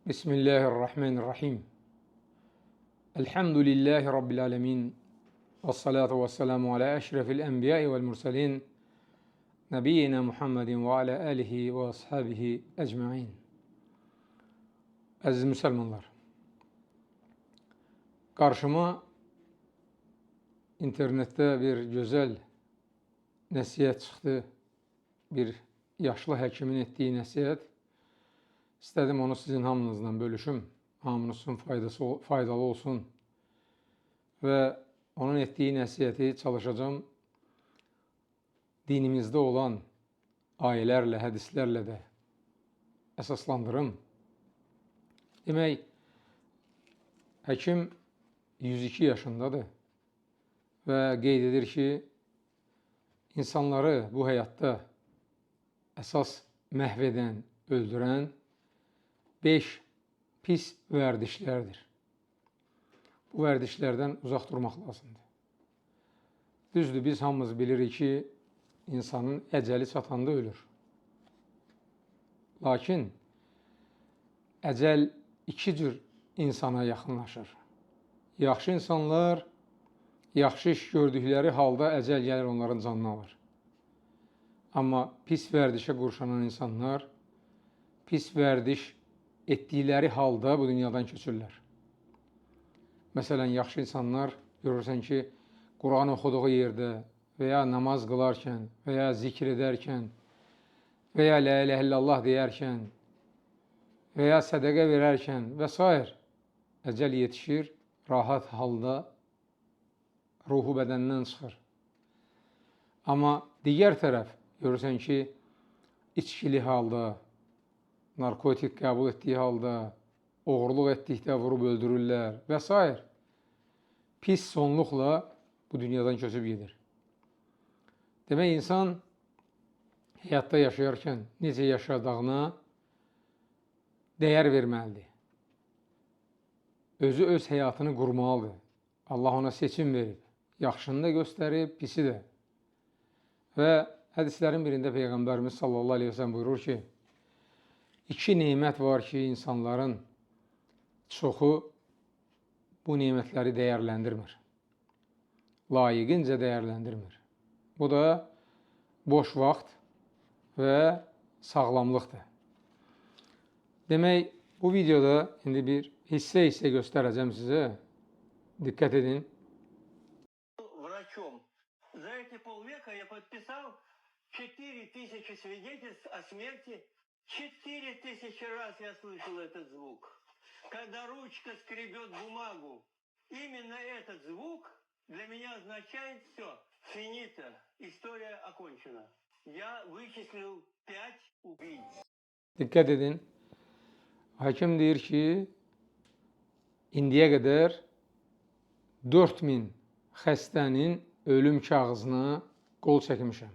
Bismillahirrahmanirrahim. Elhamdülillahi Rabbil alemin. Vessalatu vesselamu ala eşrefil enbiyai vel mursalin. Nebiyyina Muhammedin ve ala alihi ve ashabihi ecmain. Əziz müsəlmanlar, qarşıma internetdə bir gözəl nəsihət çıxdı. Bir yaşlı həkimin etdiyi nəsihət. İstədim onu sizin hamınızla bölüşüm, hamınızın faydalı olsun və onun etdiyi nəsihəti çalışacağım dinimizdə olan ayələrlə, hədislərlə də əsaslandırım. Demək, həkim 102 yaşındadır və qeyd edir ki, insanları bu həyatda əsas məhv edən, öldürən 5 pis vərdişlərdir. Bu vərdişlərdən uzaq durmaq lazımdır. Düzdür, biz hamımız bilirik ki, insanın əcəli çatanda ölür. Lakin əcəl iki cür insana yaxınlaşır. Yaxşı insanlar, yaxşı iş gördükləri halda əcəl gəlir onların canını alır. Amma pis vərdişə qurşanan insanlar, pis vərdiş etdikləri halda bu dünyadan köçürlər. Məsələn, yaxşı insanlar görürsən ki, Quran oxuduğu yerdə və ya namaz qılarkən və ya zikr edərkən və ya la ilahe illallah deyərkən və ya sədəqə verərkən və s. əcəl yetişir, rahat halda ruhu bədəndən çıxır. Amma digər tərəf görürsən ki, içkili halda, narkotik qəbul etdiyi halda, oğurluq etdikdə vurub öldürürlər və s. Pis sonluqla bu dünyadan köçüb gedir. Demək, insan həyatda yaşayarkən necə yaşadığına dəyər verməlidir. Özü öz həyatını qurmalıdır. Allah ona seçim verib. Yaxşını da göstərib, pisi də. Və hədislərin birində Peyğəmbərimiz sallallahu aleyhi ve sellem buyurur ki, iki nemət var ki, insanların çoxu bu nemətləri dəyərləndirmir. Layiqincə dəyərləndirmir. Bu da boş vaxt və sağlamlıqdır. Demək, bu videoda indi bir hissə göstərəcəm sizə. Diqqət edin. Врачом. За эти полвека я подписал 4000 свидетельств о смерти. 4000 раз я слышал этот звук. Когда ручка скребет бумагу, именно этот звук для меня означает все. Финита. История окончена. Я вычислил 5 убийц. Diqqət edin. Hakim deyir ki, indiyə qədər 4000 xəstənin ölüm kağızına qol çəkmişəm.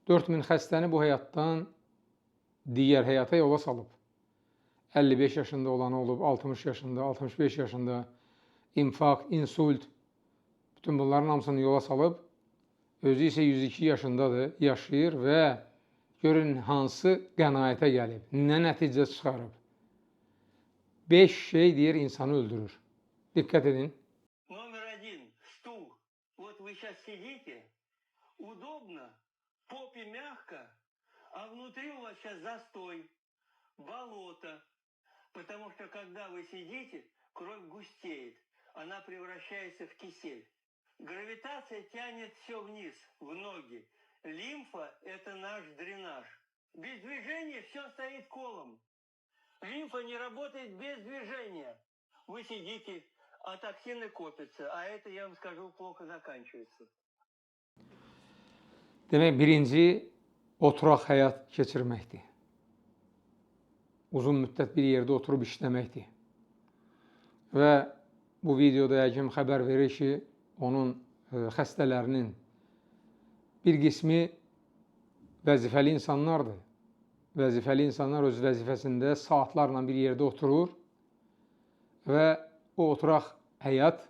4000 xəstəni bu həyatdan digər həyata yola salıb. 55 yaşında olanı olub, 60 yaşında, 65 yaşında, infarkt, insult, bütün bunların hamısını yola salıb, özü isə 102 yaşındadır, yaşayır və görün hansı qənaətə gəlib, nə nəticə çıxarıb. 5 şey deyir, insanı öldürür. Diqqət edin. Номер 1. Стул. Вот вы сейчас сидите, удобно, попе мягко, а внутри у вас сейчас застой, болото. Потому что когда вы сидите, кровь густеет, она превращается в кисель. Гравитация тянет все вниз, в ноги. Лимфа – это наш дренаж. Без движения все стоит колом. Лимфа не работает без движения. Вы сидите, а токсины копятся, а это, я вам скажу, плохо заканчивается. Demək, birinci, oturaq həyat keçirməkdir. Uzun müddət bir yerdə oturub işləməkdir. Və bu videoda həkim xəbər verir ki, onun xəstələrinin bir qismi vəzifəli insanlardır. Vəzifəli insanlar öz vəzifəsində saatlarla bir yerdə oturur və o oturaq həyat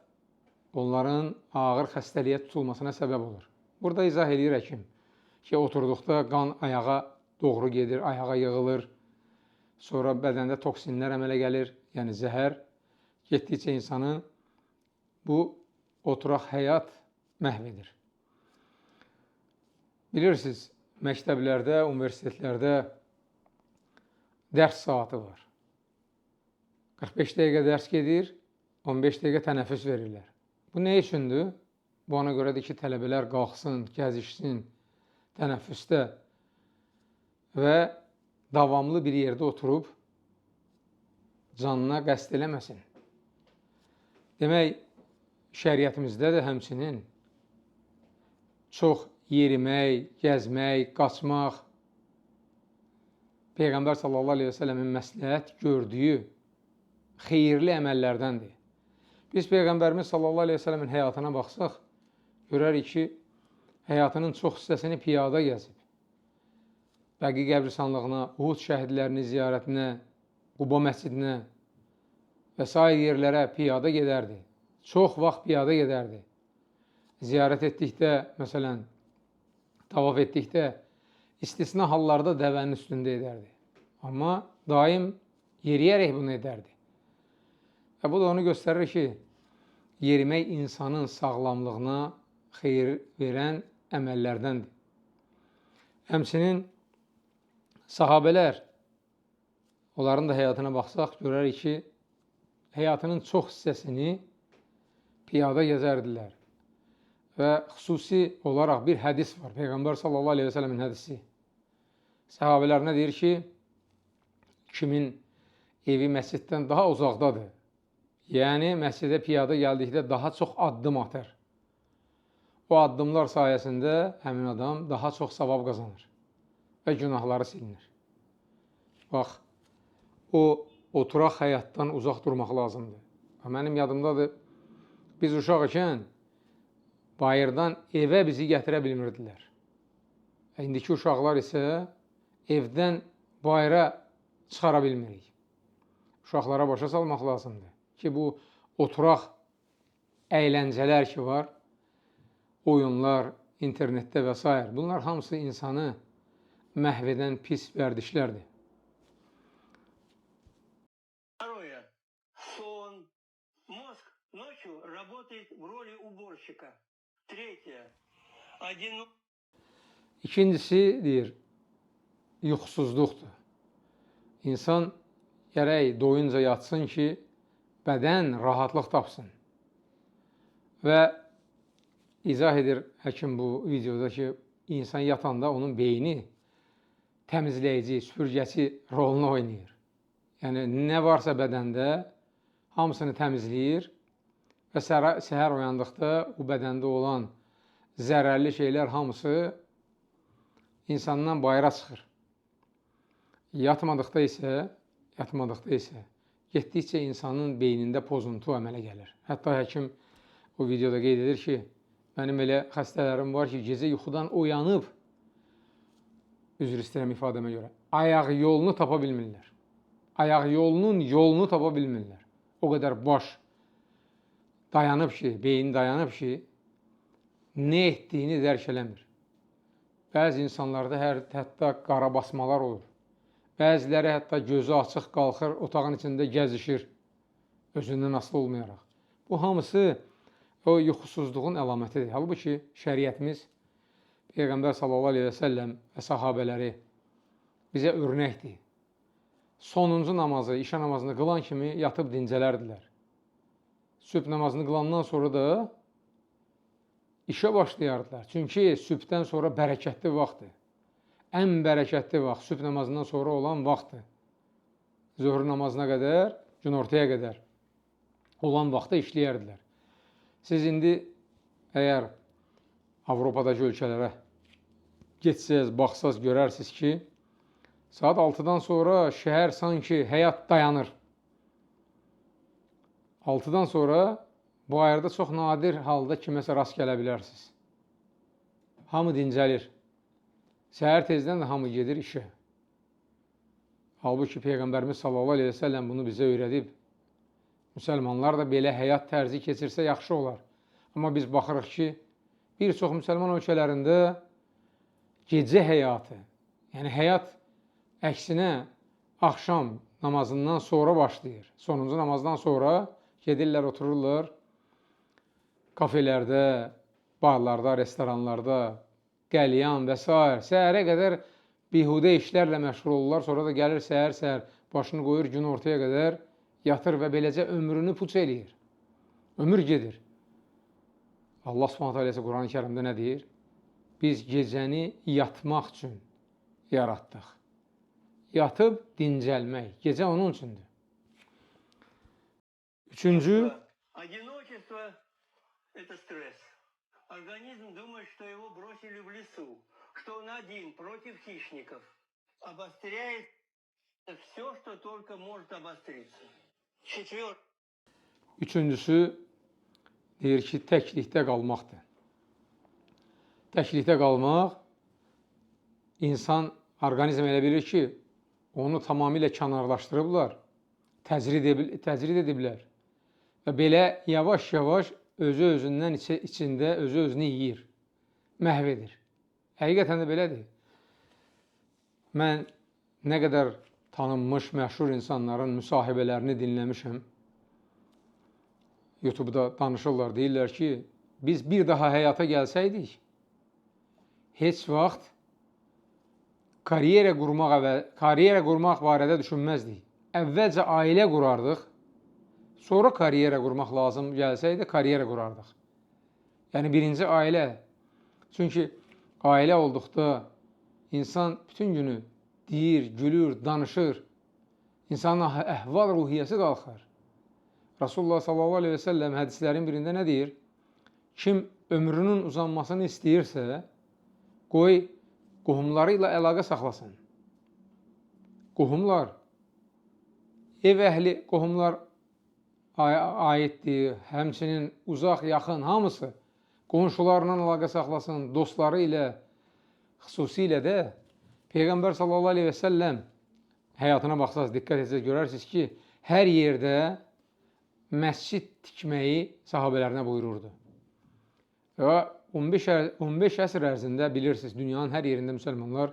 onların ağır xəstəliyə tutulmasına səbəb olur. Burada izah edir həkim ki, oturduqda qan ayağa doğru gedir, ayağa yığılır. sonra bədəndə toksinlər əmələ gəlir, yəni zəhər. Getdikcə insanın bu oturaq həyat məhv edir. Bilirsiniz, məktəblərdə, universitetlərdə dərs saatı var. 45 dəqiqə dərs gedir, 15 dəqiqə tənəffüs verirlər. Bu nə üçündür? Bu ona görədir ki, tələbələr qalxsın, gəzişsin tənəffüsdə və davamlı bir yerdə oturub canına qəsd eləməsin. Demək, şəriətimizdə də həmçinin çox yerimək, gəzmək, qaçmaq Peyğəmbər sallallahu aleyhi və səlləmin məsləhət gördüyü xeyirli əməllərdəndir. Biz Peyğəmbərimiz sallallahu aleyhi və səlləmin həyatına baxsaq, görərik ki, həyatının çox hissəsini piyada gəzib. Bəqi qəbristanlığına, Uhud şəhidlərinin ziyarətinə, Quba məscidinə və s. yerlərə piyada gedərdi. Çox vaxt piyada gedərdi. Ziyarət etdikdə, məsələn, tavaf etdikdə, istisna hallarda dəvənin üstündə edərdi. Amma daim yeriyərək bunu edərdi. Və bu da onu göstərir ki, yerimək insanın sağlamlığına xeyir verən əməllərdəndir. Həmçinin sahabələr, onların da həyatına baxsaq, görərik ki, həyatının çox hissəsini piyada gəzərdilər. Və xüsusi olaraq bir hədis var, Peyğəmbər sallallahu aleyhi və səlləmin hədisi. Səhabələrinə deyir ki, kimin evi məsciddən daha uzaqdadır, yəni məscidə piyada gəldikdə daha çox addım atır. O addımlar sayəsində həmin adam daha çox savab qazanır və günahları silinir. Bax, o oturaq həyatdan uzaq durmaq lazımdır. Mənim yadımdadır, biz uşaq ikən bayırdan evə bizi gətirə bilmirdilər. İndiki uşaqlar isə evdən bayıra çıxara bilmirik. Uşaqlara başa salmaq lazımdır ki, bu oturaq əyləncələr ki var, oyunlar, internetdə və s. Bunlar hamısı insanı məhv edən pis vərdişlərdir. Второе. Сон. Мозг ночью работает в роли уборщика. Третье. İkincisi, deyir, yuxusuzluqdur. İnsan gərək doyunca yatsın ki, bədən rahatlıq tapsın. Və izah edir həkim bu videoda ki, insan yatanda onun beyni təmizləyici, süpürgəci rolunu oynayır. Yəni, nə varsa bədəndə hamısını təmizləyir və səhər oyandıqda o bədəndə olan zərərli şeylər hamısı insandan bayıra çıxır. Yatmadıqda isə getdikcə insanın beynində pozuntu əmələ gəlir. Hətta həkim o videoda qeyd edir ki, mənim elə xəstələrim var ki, gecə yuxudan oyanıb, üzr istəyirəm ifadəmə görə, ayaq yolunu tapa bilmirlər. Ayaq yolunun yolunu tapa bilmirlər. O qədər baş dayanıb ki, beyin dayanıb ki, nə etdiyini dərk eləmir. Bəzi insanlarda hətta qara basmalar olur. Bəziləri hətta gözü açıq qalxır, otağın içində gəzişir, özündən asılı olmayaraq. Bu hamısı o yuxusuzluğun əlamətidir. Halbuki şəriətimiz, Peyğəmbər sallallahu aleyhi və səlləm və sahabələri bizə örnəkdir. Sonuncu namazı, işə namazını qılan kimi yatıb dincələrdilər. Sübh namazını qılandan sonra da işə başlayardılar. Çünki sübhdən sonra bərəkətli vaxtdır. Ən bərəkətli vaxt sübh namazından sonra olan vaxtdır. Zöhr namazına qədər, günortaya qədər olan vaxtda işləyərdilər. Siz indi əgər Avropadakı ölkələrə getsəz, baxsaz, görərsiniz ki, saat 6-dan sonra şəhər sanki həyat dayanır. 6-dan sonra bayırda çox nadir halda kiməsə rast gələ bilərsiniz. Hamı dincəlir. Səhər tezdən də hamı gedir işə. Halbuki Peyğəmbərimiz sallallahu aleyhi və səlləm bunu bizə öyrədib. Müsəlmanlar da belə həyat tərzi keçirsə yaxşı olar. Amma biz baxırıq ki, bir çox müsəlman ölkələrində gecə həyatı, yəni həyat əksinə axşam namazından sonra başlayır. Sonuncu namazdan sonra gedirlər, otururlar kafelərdə, barlarda, restoranlarda, qəlyan və s. Səhərə qədər bihudə işlərlə məşğul olurlar. Sonra da gəlir səhər-səhər başını qoyur gün ortaya qədər yatır və beləcə ömrünü puç eləyir. Ömür gedir. Allah Subhanahu isə Quran-ı Kərimdə nə deyir? Biz gecəni yatmaq üçün yaratdıq. Yatıb dincəlmək. Gecə onun üçündür. Üçüncü, Одиночество – это стресс. Организм думает, что его бросили в лесу, что он один против хищников. Обостряет все, что только может обостриться. üçüncüsü deyir ki, təklikdə qalmaqdır. Təklikdə qalmaq, insan, orqanizm elə bilir ki, onu tamamilə kənarlaşdırıblar, təcrid ediblər. Və belə yavaş-yavaş özü-özündən içində özü-özünü yeyir, məhv edir. Həqiqətən də belədir. Mən nə qədər tanınmış, məşhur insanların müsahibələrini dinləmişəm. YouTube-da danışırlar, deyirlər ki, biz bir daha həyata gəlsəydik, heç vaxt karyera qurmaq barədə düşünməzdik. Əvvəlcə ailə qurardıq, sonra karyera qurmaq lazım gəlsəydi, karyera qurardıq. Yəni, birinci ailə. Çünki ailə olduqda insan bütün günü deyir, gülür, danışır. İnsanın əhval ruhiyyəsi qalxar. Rasulullah sallallahu aleyhi və səlləm hədislərin birində nə deyir? Kim ömrünün uzanmasını istəyirsə, qoy qohumları ilə əlaqə saxlasın. Qohumlar, ev əhli qohumlar aiddir, həmçinin uzaq, yaxın, hamısı qonşularla əlaqə saxlasın, dostları ilə, xüsusilə də Peyğəmbər sallallahu aleyhi və səlləm həyatına baxsaz, diqqət etsəz, görərsiniz ki, hər yerdə məscid tikməyi sahabələrinə buyururdu. Və 15 əsr ərzində bilirsiniz, dünyanın hər yerində müsəlmanlar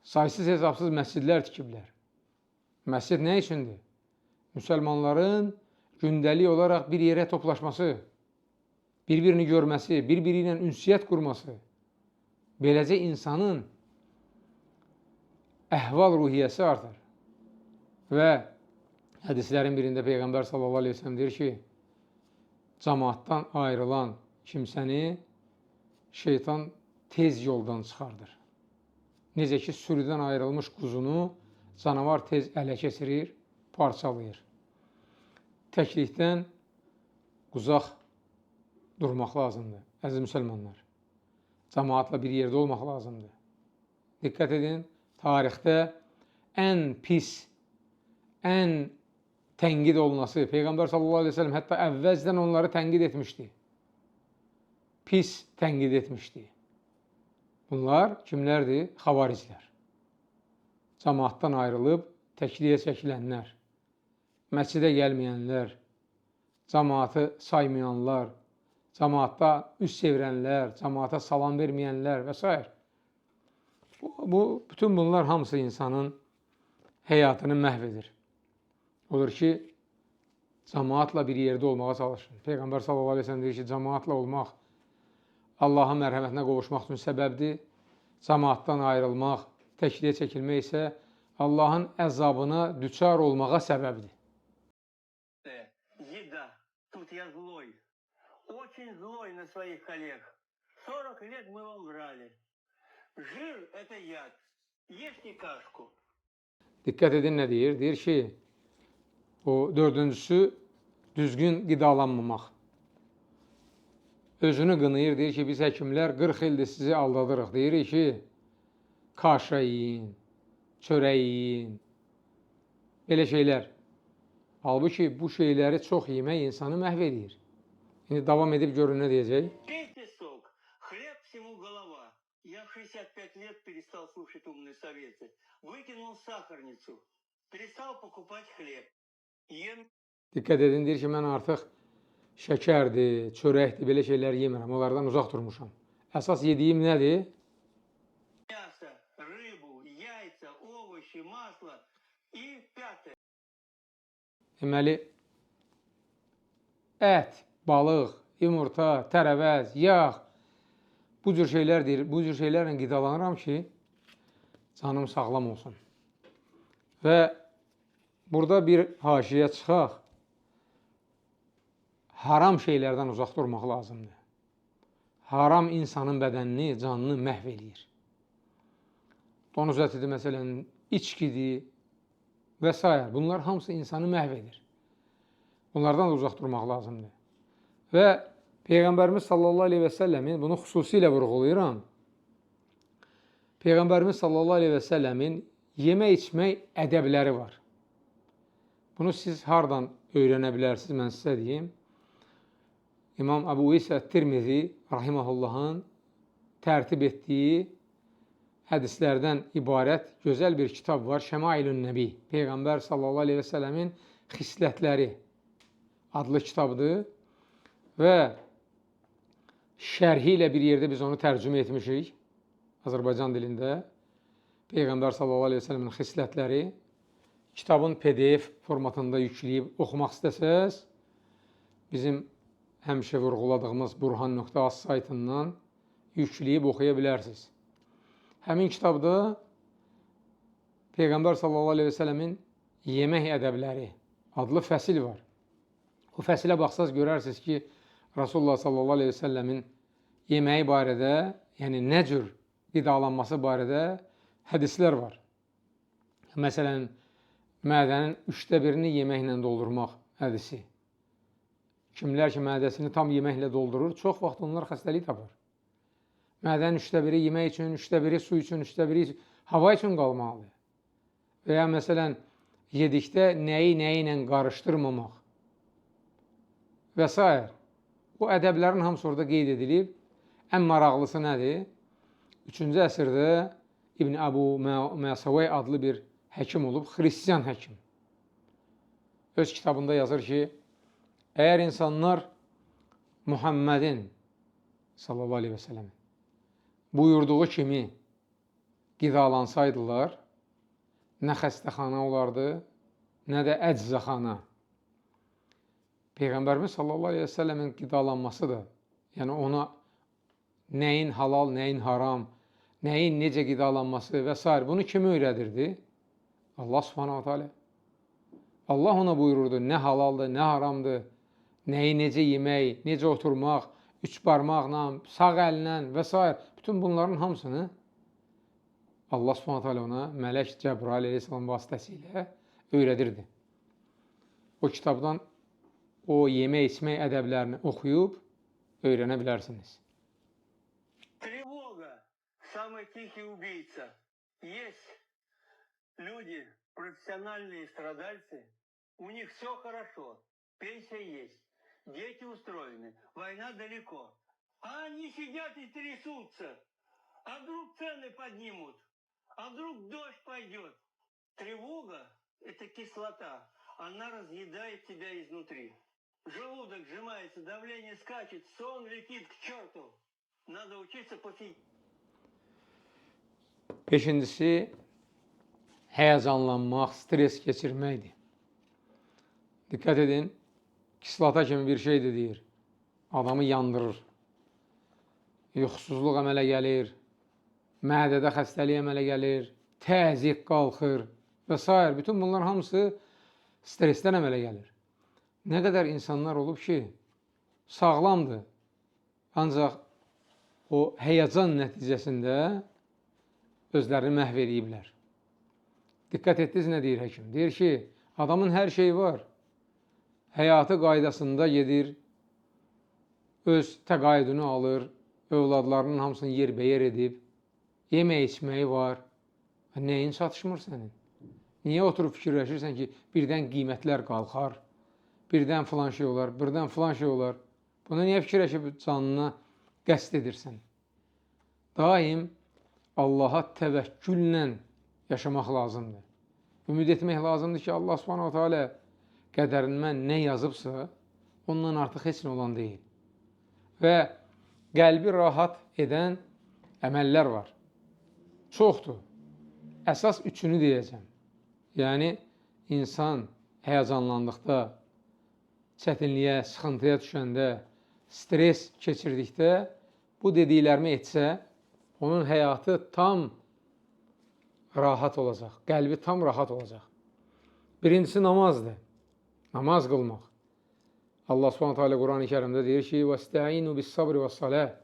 saysız hesabsız məscidlər tikiblər. Məscid nə üçündür? Müsəlmanların gündəlik olaraq bir yerə toplaşması, bir-birini görməsi, bir-biri ilə ünsiyyət qurması, beləcə insanın əhval ruhiyyəsi artır. Və hədislərin birində Peyğəmbər sallallahu aleyhi ve sellem deyir ki, cəmaatdan ayrılan kimsəni şeytan tez yoldan çıxardır. Necə ki, sürüdən ayrılmış quzunu canavar tez ələ keçirir, parçalayır. Təklikdən uzaq durmaq lazımdır, əziz müsəlmanlar. Cəmaatla bir yerdə olmaq lazımdır. Diqqət edin, tarixdə ən pis, ən tənqid olunası, Peyğəmbər sallallahu aleyhi ve sellem hətta əvvəlcədən onları tənqid etmişdi. Pis tənqid etmişdi. Bunlar kimlərdir? Xavariclər. Cəmaatdan ayrılıb təkliyə çəkilənlər, məscidə gəlməyənlər, cəmaatı saymayanlar, cəmaatda üst çevirənlər, cəmaata salam verməyənlər və s. Bütün bunlar hamısı insanın həyatını məhv edir. Odur ki, cəmaatla bir yerdə olmağa çalışın. Peyğəmbər sallallahu aleyhi ve sellem deyir ki, cəmaatla olmaq Allahın mərhəmətinə qovuşmaq üçün səbəbdir. Cəmaatdan ayrılmaq, təkliyə çəkilmək isə Allahın əzabına düçar olmağa səbəbdir. Еда. Тут я злой. Очень злой на своих коллег. 40 лет мы вам врали. Жир – это яд. Ешьте кашку. Diqqət edin nə deyir? Deyir ki, o dördüncüsü düzgün qidalanmamaq. Özünü qınayır, deyir ki, biz həkimlər 40 ildir sizi aldadırıq. Deyirik ki, kaşa yiyin, çörək yiyin, belə şeylər. Halbuki bu şeyləri çox yemək insanı məhv edir. İndi davam edib görün nə deyəcək? Пейте сок. Хлеб всему голова. Я в 65 лет перестал слушать умные советы. Выкинул сахарницу. Перестал покупать хлеб. Ем. Diqqət edin, deyir ki, mən artıq şəkərdir, çörəkdir, belə şeylər yemirəm. Onlardan uzaq durmuşam. Əsas yediyim nədir? Мясо, рыбу, яйца, овощи, масло. Deməli, ət, balıq, yumurta, tərəvəz, yağ, bu cür şeylərlə qidalanıram ki, canım sağlam olsun. Və burada bir haşiyə çıxaq, haram şeylərdən uzaq durmaq lazımdır. Haram insanın bədənini, canını məhv eləyir. Donuz ətidir, məsələn, içkidir və s. Bunlar hamısı insanı məhv edir. Bunlardan da uzaq durmaq lazımdır. Və Peyğəmbərimiz sallallahu aleyhi və səlləmin, bunu xüsusilə vurğulayıram, Peyğəmbərimiz sallallahu aleyhi və səlləmin yemək-içmək ədəbləri var. Bunu siz hardan öyrənə bilərsiniz, mən sizə deyim. İmam Əbu İsa Tirmizi rahiməhullahın tərtib etdiyi hədislərdən ibarət gözəl bir kitab var. Şəmailun Nəbi, Peyğəmbər sallallahu aleyhi və səlləmin xislətləri adlı kitabdır və şərhi ilə bir yerdə biz onu tərcümə etmişik Azərbaycan dilində. Peyğəmbər sallallahu aleyhi və səlləmin xislətləri kitabın PDF formatında yükləyib oxumaq istəsəz, bizim həmişə vurğuladığımız burhan.az saytından yükləyib oxuya bilərsiniz. Həmin kitabda Peyğəmbər sallallahu aleyhi və səlləmin yemək ədəbləri adlı fəsil var. O fəsilə baxsaz görərsiniz ki, Rasulullah sallallahu aleyhi və səlləmin yeməyi barədə, yəni nə cür qidalanması barədə hədislər var. Məsələn, mədənin 1/3-ni yeməklə doldurmaq hədisi. Kimlər ki, mədəsini tam yeməklə doldurur, çox vaxt onlar xəstəlik tapır. Mədənin 1/3 yemək üçün, 1/3 su üçün, 1/3 hava üçün qalmalıdır. Və ya məsələn, yedikdə nəyi ilə qarışdırmamaq və s. Bu ədəblərin hamısı orada qeyd edilib. Ən maraqlısı nədir? 3-cü əsrdə İbn Əbu Məsavəy adlı bir həkim olub, xristiyan həkim. Öz kitabında yazır ki, əgər insanlar Muhammedin sallallahu aleyhi və səlləmin buyurduğu kimi qidalansaydılar, nə xəstəxana olardı, nə də əczaxana. Peyğəmbərimiz sallallahu aleyhi və səlləmin qidalanması da, yəni ona nəyin halal, nəyin haram, nəyin necə qidalanması və s. Bunu kim öyrədirdi? Allah subhanahu teala. Allah ona buyururdu, nə halaldır, nə haramdır, nəyi necə yemək, necə oturmaq, 3 barmaqla, sağ əllə və s. Bütün bunların hamısını Allah subhanahu teala ona Mələk Cəbrail aleyhissalam vasitəsilə öyrədirdi. O kitabdan o yemək-içmək ədəblərini oxuyub öyrənə bilərsiniz. Тревога – самый тихий убийца. Есть люди, профессиональные страдальцы, у них все хорошо, пенсия есть, дети устроены, война далеко. А они сидят и трясутся. А вдруг цены поднимут? А вдруг дождь пойдет? Тревога – это кислота, она разъедает тебя изнутри. Желудок сжимается, давление скачет, сон летит к черту. Надо учиться посидеть. Beşincisi, həyəcanlanmaq, stres keçirməkdir. Diqqət edin, kislata kimi bir şeydir deyir. Adamı yandırır. Yuxusuzluq əmələ gəlir, mədədə xəstəlik əmələ gəlir, təzyiq qalxır və s. Bütün bunlar hamısı stresdən əmələ gəlir. Nə qədər insanlar olub ki, sağlamdır, ancaq o həyəcan nəticəsində özlərini məhv ediblər. Diqqət etdiniz, nə deyir həkim? Deyir ki, adamın hər şeyi var, həyatı qaydasında gedir, öz təqaüdünü alır, övladlarının hamısını yerbəyer edib, yemək-içməyi var. Nəyin çatışmır sənin? Niyə oturub fikirləşirsən ki, birdən qiymətlər qalxar, birdən filan şey olar, birdən filan şey olar? Buna niyə fikirləşib canına qəsd edirsən? Daim Allaha təvəkküllə yaşamaq lazımdır. Ümid etmək lazımdır ki, Allah subhanahu teala qədərinmə nə yazıbsa, ondan artıq heç nə olan deyil. Və qəlbi rahat edən əməllər var. Çoxdur. Əsas üçünü deyəcəm. Yəni, insan həyəcanlandıqda, çətinliyə, sıxıntıya düşəndə, stres keçirdikdə bu dediklərimi etsə, onun həyatı tam rahat olacaq, qəlbi tam rahat olacaq. Birincisi namazdır, namaz qılmaq. Allah Subhanahu taala Qurani Kərimdə deyir ki: "Vəstəinu bis-sabri vəs-salah.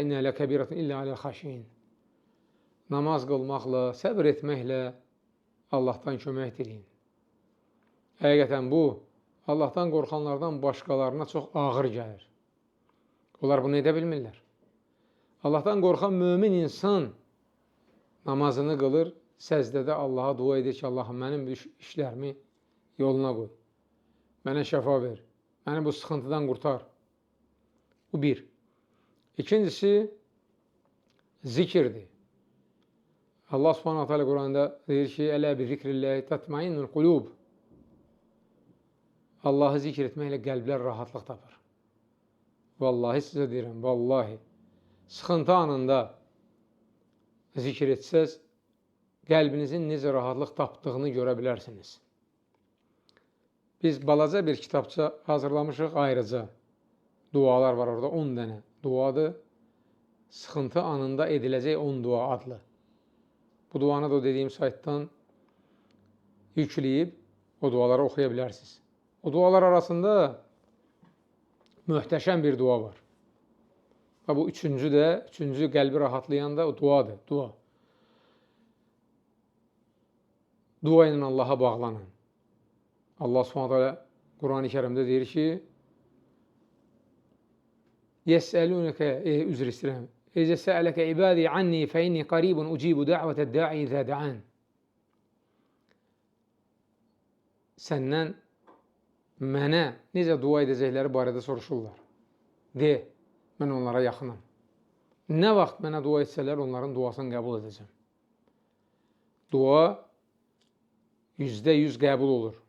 İnnə ləkəbiratun illə aləl-xaşin." Namaz qılmaqla, səbr etməklə Allahdan kömək diləyin. Həqiqətən bu, Allahdan qorxanlardan başqalarına çox ağır gəlir. Onlar bunu edə bilmirlər. Allahdan qorxan mömin insan namazını qılır, səzdədə Allaha dua edir ki, Allahım, mənim işlərimi yoluna qoy. Mənə şəfa ver, məni bu sıxıntıdan qurtar. Bu bir. İkincisi, zikirdir. Allah Subhanahu taala Quranda deyir ki, "Ələ bi zikrilləhi tatma'innul qulub." Allahı zikr etməklə qəlblər rahatlıq tapır. Vallahi sizə deyirəm, vallahi. Sıxıntı anında zikr etsəz, qəlbinizin necə rahatlıq tapdığını görə bilərsiniz. Biz balaca bir kitabça hazırlamışıq ayrıca. Dualar var orada, 10 dənə duadır. Sıxıntı anında ediləcək 10 dua adlı. Bu duanı da o dediyim saytdan yükləyib o duaları oxuya bilərsiniz. O dualar arasında möhtəşəm bir dua var. Və bu üçüncü qəlbi rahatlayan da o duadır, dua. Dua ilə Allaha bağlanın. Allah Subhanahu taala Qurani Kərimdə deyir ki, "Yəsəlunəkə, üzr istəyirəm. İzə səələkə ibadi anni fə inni qaribun ucibu da'vətəd da'i izə da'an." Səndən mənə necə dua edəcəkləri barədə soruşurlar. De, mən onlara yaxınam. Nə vaxt mənə dua etsələr, onların duasını qəbul edəcəm. Dua %100 qəbul olur.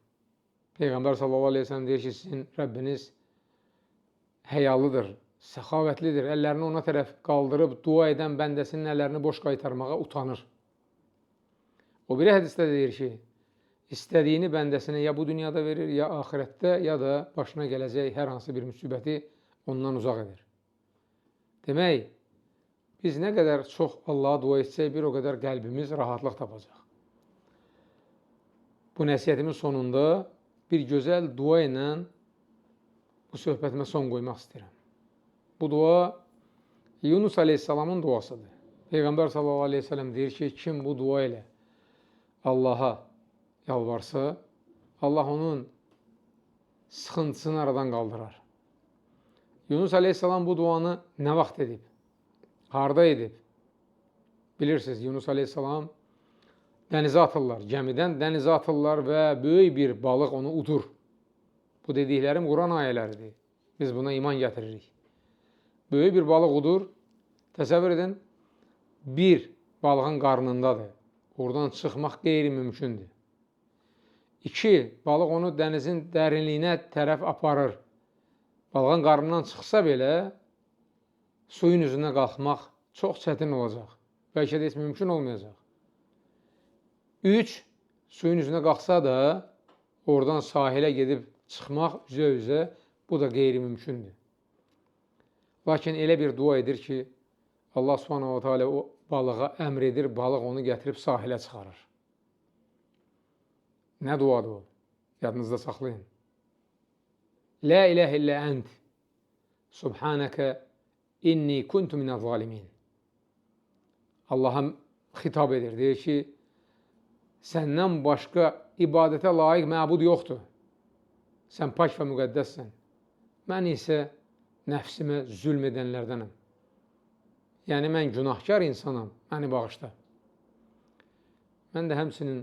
Peyğəmbər sallallahu aleyhi ve sellem deyir ki, sizin Rəbbiniz həyalıdır, səxavətlidir. Əllərini ona tərəf qaldırıb, dua edən bəndəsinin əllərini boş qaytarmağa utanır. O biri hədisdə deyir ki, istədiyini bəndəsinə ya bu dünyada verir, ya axirətdə, ya da başına gələcək hər hansı bir müsibəti ondan uzaq edir. Demək, biz nə qədər çox Allaha dua etsək, bir o qədər qəlbimiz rahatlıq tapacaq. Bu nəsiyyətimin sonunda bir gözəl dua ilə bu söhbətimə son qoymaq istəyirəm. Bu dua Yunus Aleyhisselamın duasıdır. Peyğəmbər sallallahu aleyhi ve sellem deyir ki, kim bu dua ilə Allaha yalvarsa, Allah onun sıxıntısını aradan qaldırar. Yunus Aleyhisselam bu duanı nə vaxt edib? Harda edib? Bilirsiniz, Yunus Aleyhisselam dənizə atırlar, gəmidən dənizə atırlar və böyük bir balıq onu udur. Bu dediklərim Quran ayələridir. Biz buna iman gətiririk. Böyük bir balıq udur. Təsəvvür edin, bir balığın qarnındadır. Oradan çıxmaq qeyri-mümkündür. 2, balıq onu dənizin dərinliyinə tərəf aparır. Balığın qarnından çıxsa belə, suyun üzünə qalxmaq çox çətin olacaq. Bəlkə də heç mümkün olmayacaq. 3, suyun üzünə qalxsa da, oradan sahilə gedib çıxmaq üzə-üzə, bu da qeyri-mümkündür. Lakin elə bir dua edir ki, Allah Subhanahu taala o balığa əmr edir, balıq onu gətirib sahilə çıxarır. Nə duadır o? Yadınızda saxlayın. La ilahə illə ənt, subhanəkə inni kuntu minəz zalimin. Allaha xitab edir, deyir ki, səndən başqa ibadətə layiq məbud yoxdur. Sən pak və müqəddəssən. Mən isə nəfsimə zülm edənlərdənəm. Yəni, mən günahkar insanam, məni bağışla. Mən də həmsinin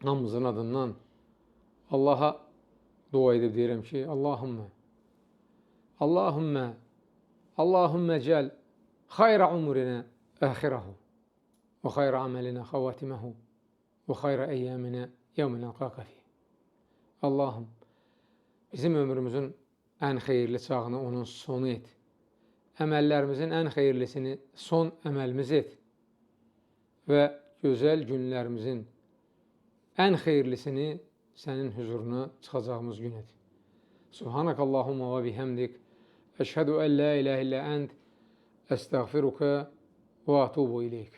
hamımızın adından Allaha dua edib deyirəm ki, Allahümmə cəl xayra umurinə əxirəhu və xayra aməlinə xavatiməhu və xayra əyyəminə yevminə qaqəfi. Allahım, bizim ömrümüzün ən xeyirli çağını onun sonu et. Əməllərimizin ən xeyirlisini son əməlimiz et və gözəl günlərimizin ən xeyirlisini sənin huzuruna çıxacağımız gün edir. Subhanakallahumma və bihamdik, əşhədu ən la ilahə illə ənt, əstəğfiruka və atubu ileyk.